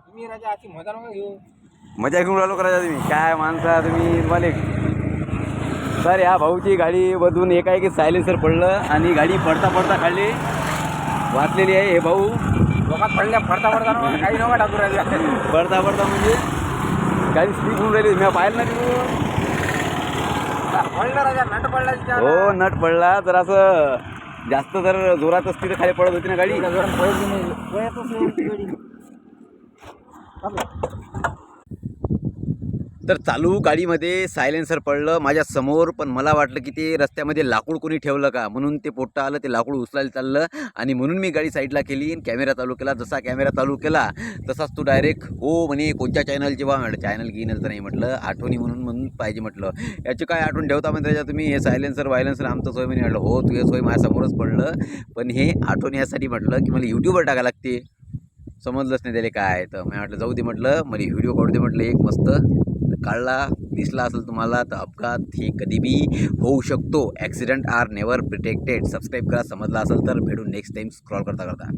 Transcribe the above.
तुम्ही राजा अशी मजा नका घेऊ. मजा घेऊन राहिलो करायचा तुम्ही काय माणसा तुम्ही मालिक. तर या भाऊची गाडी बदलून एकाएकी सायलेन्सर पडलं आणि गाडी पडता पडता खाली वाचलेली आहे. हे भाऊ लोकात पडल्या पडता पडता ना काही नका टाकू राहिल्या. पडता पडता म्हणजे गाडी स्पीड होऊन राहिली. मी पाहिलं ना तिथून. पडला राजा नट पडला तिच्यावर. हो नट पडला. तर असं जास्त जर जोरात असती तर खाली पडत होती ना गाडी. जोरात पळत नाही. पळतच नाही ती गाडी. तर चालू गाडीमध्ये सायलेन्सर पडलं माझ्या समोर. पण मला वाटलं की ते रस्त्यामध्ये लाकूड कोणी ठेवलं का म्हणून ते पोट्टा आलं. ते लाकूड उचलायला चाललं आणि म्हणून मी गाडी साईडला केली आणि कॅमेरा चालू केला. जसा कॅमेरा चालू केला तसाच तो डायरेक्ट हो म्हणे कोणत्या चॅनलची बा म्हटलं. चॅनल गिनल तर नाही म्हटलं, आठवणी म्हणून पाहिजे म्हटलं. याची काय आठवण ठेवता म्हणजे त्याच्या तुम्ही हे सायलेन्सर वायलेन्सर आमचं सोय म्हणे. म्हटलं हो तुझ्या सोय माझ्यासमोरच पडलं. पण हे आठवण यासाठी म्हटलं की मला यूट्यूबवर टाकायला लागते. समजलंच नाही त्याला काय. तर मी म्हटलं जाऊ दे म्हटलं मला व्हिडिओ काढू दे म्हटलं एक मस्त. काढला दिसला असेल तुम्हाला तर अपघात हे कधी बी होऊ शकतो. Accident are never protected. Subscribe करा समजला असेल तर. भेटून नेक्स्ट टाईम स्क्रॉल करता करता.